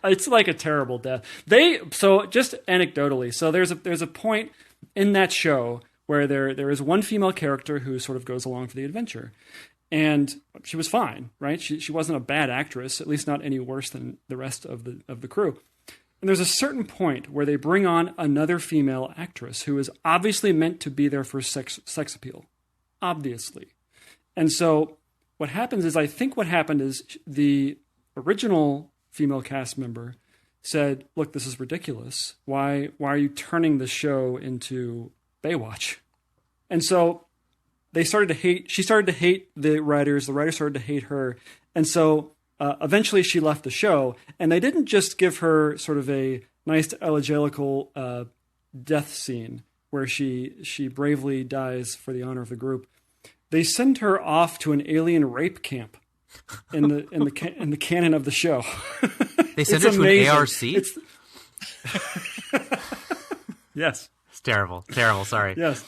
It's like a terrible death. So just anecdotally, so there's a point in that show where there is one female character who sort of goes along for the adventure. And she was fine, right? She wasn't a bad actress, at least not any worse than the rest of the crew. And there's a certain point where they bring on another female actress who is obviously meant to be there for sex appeal, obviously. And so what happens is, I think what happened is the original female cast member said, "Look, this is ridiculous. Why are you turning the show into Baywatch?" And so she started to hate the writers started to hate her. And so eventually she left the show, and they didn't just give her sort of a nice elegiacal death scene where she bravely dies for the honor of the group. They send her off to an alien rape camp in the canon of the show. They send her to an ARC? Yes. It's terrible, sorry. Yes.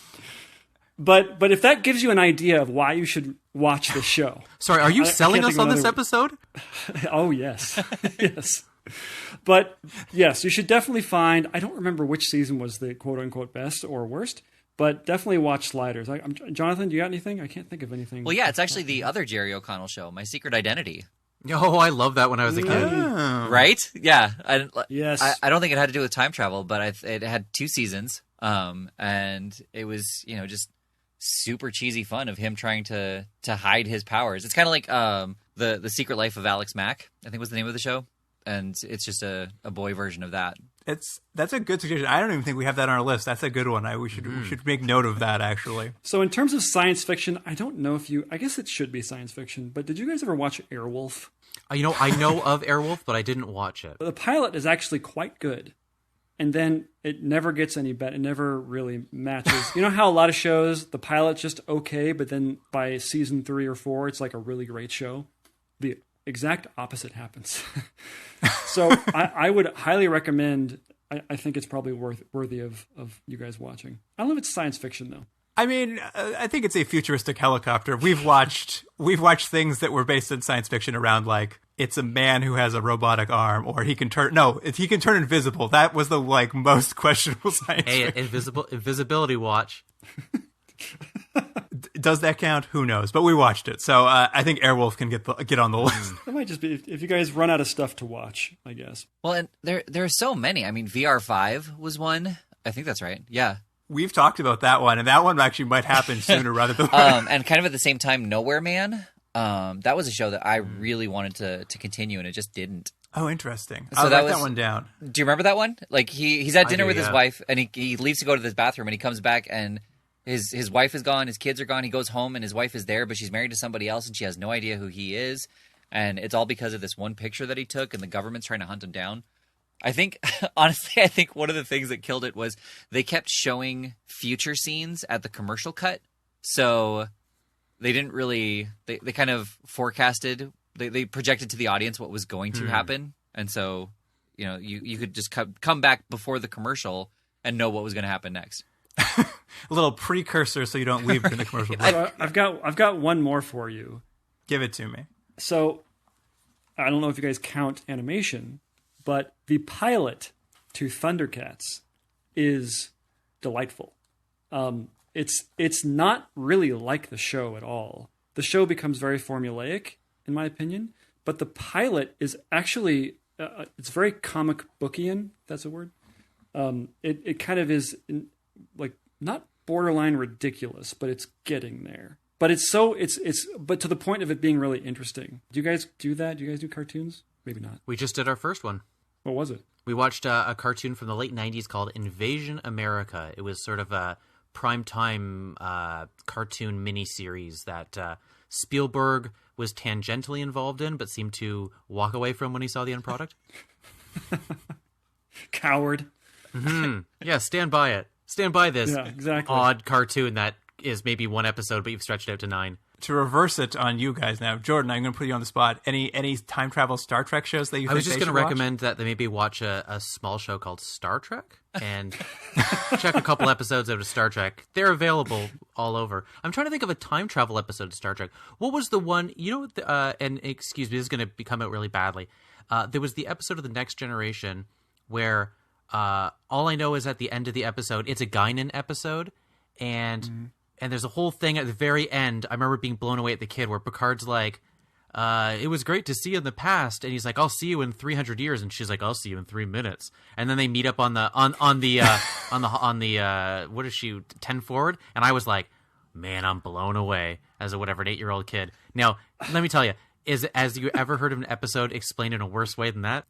But if that gives you an idea of why you should watch the show. Sorry, are you selling us on this episode? Oh, yes. Yes. But yes, you should definitely find, I don't remember which season was the quote unquote best or worst, but definitely watch Sliders. Jonathan, do you got anything? I can't think of anything. Well, yeah, it's actually the other Jerry O'Connell show, My Secret Identity. Oh, I love that when I was a kid. Right? Yeah. Yes. I don't think it had to do with time travel, but it had 2 seasons. And it was, just super cheesy fun of him trying to hide his powers. It's kind of like the Secret Life of Alex Mack, I think was the name of the show. And it's just a boy version of that. That's a good suggestion. I don't even think we have that on our list. That's a good one. We should make note of that, actually. So in terms of science fiction, I don't know I guess it should be science fiction, but did you guys ever watch Airwolf? I know of Airwolf, but I didn't watch it. The pilot is actually quite good. And then it never gets any better. It never really matches. You know how a lot of shows, the pilot's just okay, but then by season 3 or 4, it's like a really great show? The exact opposite happens. So I would highly recommend, I think it's probably worthy of you guys watching. I don't know if it's science fiction, though. I mean, I think it's a futuristic helicopter. We've watched things that were based in science fiction around it's a man who has a robotic arm, or he can turn invisible. That was the most questionable science. Hey, fiction. invisibility watch. Does that count? Who knows? But we watched it, so I think Airwolf can get on the list. That might just be if you guys run out of stuff to watch, I guess. Well, and there are so many. I mean, VR5 was one. I think that's right. Yeah. We've talked about that one, and that one actually might happen sooner rather than and kind of at the same time, Nowhere Man. That was a show that I really wanted to continue, and it just didn't. Oh, interesting. So I'll write that one down. Do you remember that one? He's at dinner with his wife, and he leaves to go to this bathroom, and he comes back, and his wife is gone, his kids are gone. He goes home, and his wife is there, but she's married to somebody else, and she has no idea who he is. And it's all because of this one picture that he took, and the government's trying to hunt him down. I think, honestly, one of the things that killed it was they kept showing future scenes at the commercial cut. So they didn't really they kind of forecasted, they projected to the audience what was going to happen, and so you could just come back before the commercial and know what was going to happen next. A little precursor so you don't leave in the commercial break. I've got one more for you. Give it to me. So I don't know if you guys count animation, but the pilot to Thundercats is delightful. It's not really like the show at all. The show becomes very formulaic, in my opinion, but the pilot is actually it's very comic bookian. If that's a word. It kind of is like not borderline ridiculous, but it's getting there. But it's but to the point of it being really interesting. Do you guys do that? Do you guys do cartoons? Maybe not. We just did our first one. What was it? We watched a cartoon from the late 90s called Invasion America. It was sort of a primetime cartoon miniseries that Spielberg was tangentially involved in, but seemed to walk away from when he saw the end product. Coward. Yeah, stand by it. Stand by this odd cartoon that is maybe one episode, but you've stretched it out to 9. To reverse it on you guys now, Jordan, I'm going to put you on the spot. Any time travel Star Trek shows that you think I was just going to recommend that they maybe watch a small show called Star Trek and check a couple episodes out of Star Trek. They're available all over. I'm trying to think of a time travel episode of Star Trek. What was the one, and excuse me, this is going to come out really badly. There was the episode of The Next Generation where all I know is at the end of the episode, it's a Guinan episode, and there's a whole thing at the very end. I remember being blown away at the kid where Picard's like, it was great to see you in the past. And he's like, I'll see you in 300 years. And she's like, I'll see you in 3 minutes. And then they meet up on the what is she, 10 forward? And I was like, man, I'm blown away as an 8-year-old kid. Now, let me tell you, has you ever heard of an episode explained in a worse way than that?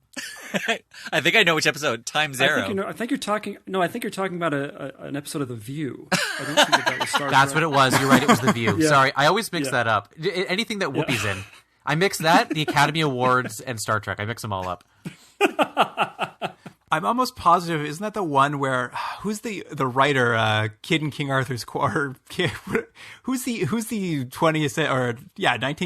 I think I know which episode. Time Zero. I think you're talking about an episode of The View. I don't think that was Star Trek. That's what it was. You're right. It was The View. Yeah. Sorry, I always mix that up. Anything that Whoopi's in, I mix that, the Academy Awards, and Star Trek. I mix them all up. I'm almost positive. Isn't that the one where who's the writer? Kid in King Arthur's Court. Who's the 19th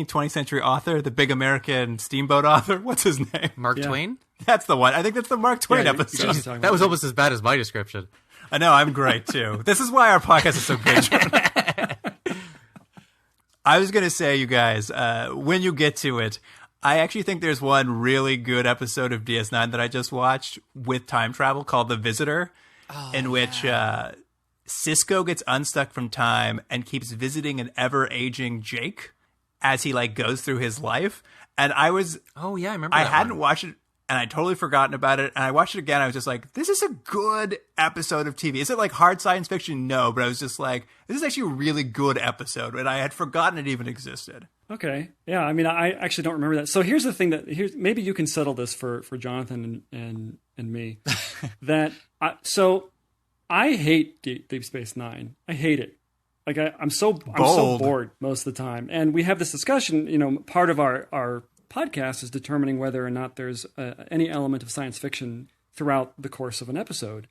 20th century author? The big American steamboat author. What's his name? Mark Twain. That's the one. I think that's the Mark Twain episode. That was almost as bad as my description. I know. I'm great too. This is why our podcast is so good. I was gonna say, you guys, when you get to it, I actually think there's one really good episode of DS9 that I just watched with time travel called The Visitor, in which Cisco gets unstuck from time and keeps visiting an ever-aging Jake as he goes through his life. And I was... Oh, yeah, I remember I that hadn't one. watched it, and I'd totally forgotten about it. And I watched it again. I was just like, this is a good episode of TV. Is it hard science fiction? No, but I was just like, this is actually a really good episode. And I had forgotten it even existed. Okay. Yeah. I mean, I actually don't remember that. So here's the thing maybe you can settle this for Jonathan and me. So I hate Deep Space Nine. I hate it. I'm so bored most of the time. And we have this discussion, part of our podcast is determining whether or not there's any element of science fiction throughout the course of an episode.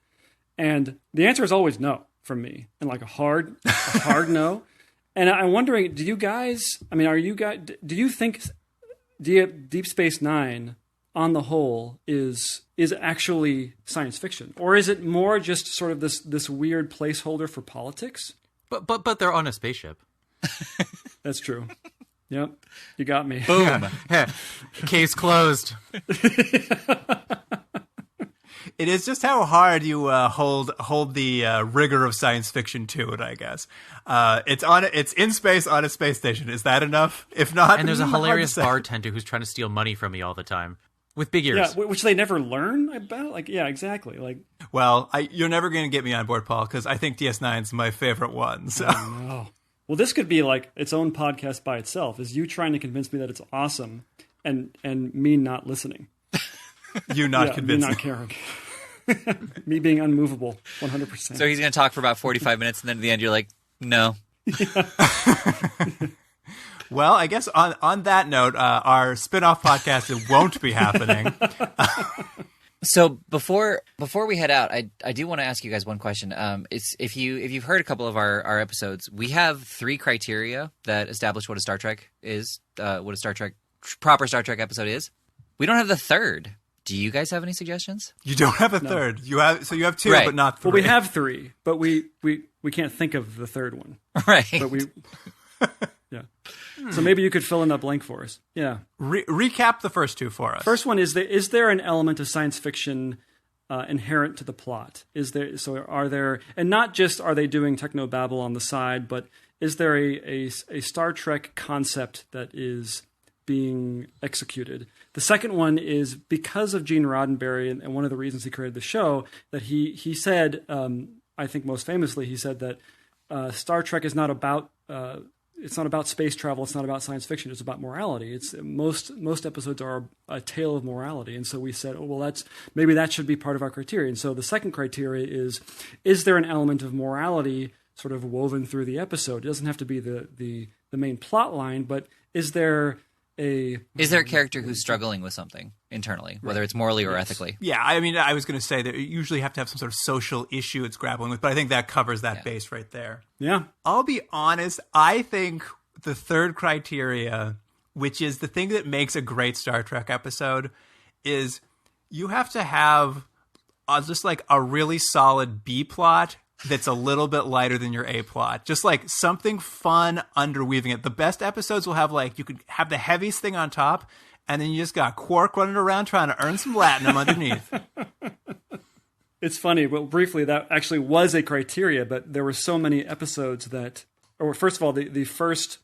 And the answer is always no from me. And a hard no. And I'm wondering, do you think Deep Space Nine on the whole is actually science fiction? Or is it more just sort of this weird placeholder for politics? But they're on a spaceship. That's true. Yep. You got me. Boom. Case closed. It is just how hard you hold the rigor of science fiction to it, I guess. It's in space on a space station. Is that enough? If not, and there's a hilarious bartender who's trying to steal money from me all the time with big ears. Yeah, which they never learn about. Yeah, exactly. Well, you're never going to get me on board, Paul, because I think DS9's my favorite one. So. Oh, no. Well, this could be its own podcast by itself. Is you trying to convince me that it's awesome, and me not listening. You not convincing. Me not caring. Me being unmovable, 100%. So he's going to talk for about 45 minutes, and then at the end you're like, no. Well, I guess on that note, our spin-off podcast won't be happening. So before we head out, I do want to ask you guys one question. It's if you've heard a couple of our episodes, we have 3 criteria that establish what a Star Trek is, what a proper Star Trek episode is. We don't have the third. Do you guys have any suggestions? You don't have a third. You have 2, Right. but not 3. Well, we have 3, but we can't think of the third one. Right. But we, yeah. So maybe you could fill in that blank for us. Yeah. Recap the first 2 for us. First one is there an element of science fiction inherent to the plot? Are there, and not just are they doing technobabble on the side, but is there a Star Trek concept that is being executed? The second one is because of Gene Roddenberry and one of the reasons he created the show, that he said, I think most famously, he said that Star Trek is not about it's not about space travel. It's not about science fiction. It's about morality. It's most episodes are a tale of morality. And so we said, oh, well, maybe that should be part of our criteria. And so the second criteria is there an element of morality sort of woven through the episode? It doesn't have to be the main plot line, but is there a character who's struggling with something internally, whether it's morally or ethically? Yeah, I mean, I was going to say that you usually have to have some sort of social issue it's grappling with, but I think that covers that base right there. Yeah. I'll be honest, I think the third criteria, which is the thing that makes a great Star Trek episode, is you have to have just like a really solid B plot that's a little bit lighter than your A plot. Just like something fun underweaving it. The best episodes will have like, you could have the heaviest thing on top, and then you just got Quark running around trying to earn some latinum underneath. It's funny, but briefly, that actually was a criteria, but there were so many episodes that, or first of all, the first...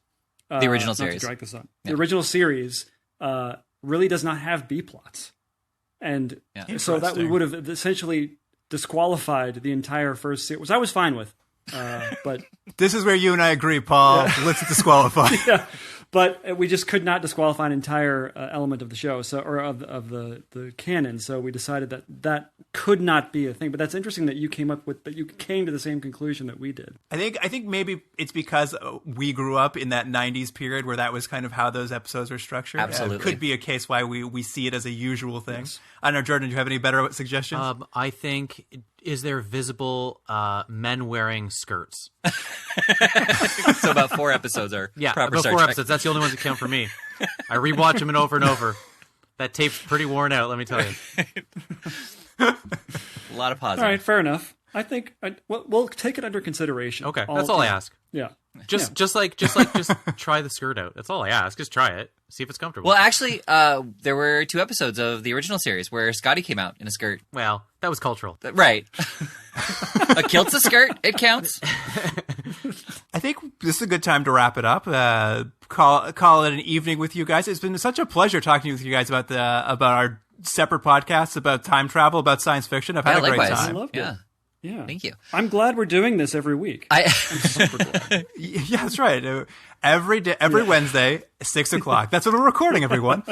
the original not series. To drag this on. The original series really does not have B plots. And so that we would have essentially disqualified the entire first series, which I was fine with. But this is where you and I agree, Paul. Yeah. Let's disqualify. Yeah. But we just could not disqualify an entire element of the show, or of the canon. So we decided that could not be a thing. But that's interesting that you came to the same conclusion that we did. I think maybe it's because we grew up in that 90s period where that was kind of how those episodes were structured. Absolutely. It could be a case why we see it as a usual thing. Yes. I don't know, Jordan, do you have any better suggestions? I think, is there visible men wearing skirts? So about 4 episods are proper about Star 4 Trek. episodes. That's the only ones that count for me. I rewatch them over and over. That tape's pretty worn out, let me tell you. A lot of pausing. All right, fair enough. I think we'll take it under consideration. Okay, that's all I ask. Yeah. Just try the skirt out. That's all I ask. Just try it. See if it's comfortable. Well, actually, there were 2 episodes of the original series where Scotty came out in a skirt. Well, that was cultural. Right. A kilt's a skirt. It counts. I think this is a good time to wrap it up. Call it an evening with you guys. It's been such a pleasure talking with you guys about our separate podcasts, about time travel, about science fiction. I've had a great time. I loved it. Yeah. Thank you. I'm glad we're doing this every week. I'm super glad. Yeah, that's right. Every day, every Wednesday, 6:00. That's when we're recording, everyone.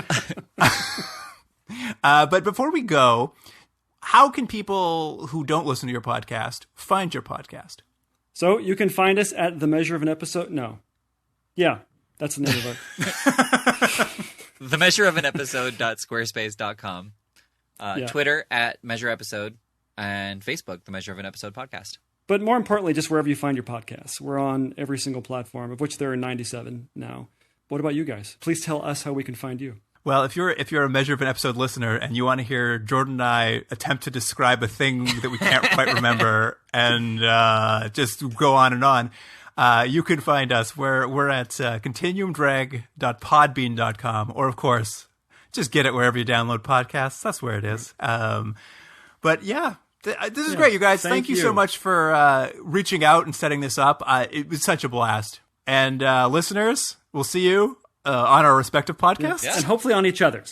But before we go, how can people who don't listen to your podcast find your podcast? So you can find us at The Measure of an Episode. No. Yeah, that's the name of it. themeasureofanepisode.squarespace.com. Twitter at measureepisode. And Facebook, The Measure of an Episode podcast. But more importantly, just wherever you find your podcasts. We're on every single platform, of which there are 97 now. What about you guys? Please tell us how we can find you. Well, if you're a Measure of an Episode listener and you want to hear Jordan and I attempt to describe a thing that we can't quite remember and just go on and on, you can find us. We're at continuumdrag.podbean.com, or of course, just get it wherever you download podcasts. That's where it is. But yeah. This is great, you guys. Thank you so much for reaching out and setting this up. It was such a blast. And listeners, we'll see you on our respective podcasts. Yes. And hopefully on each other's.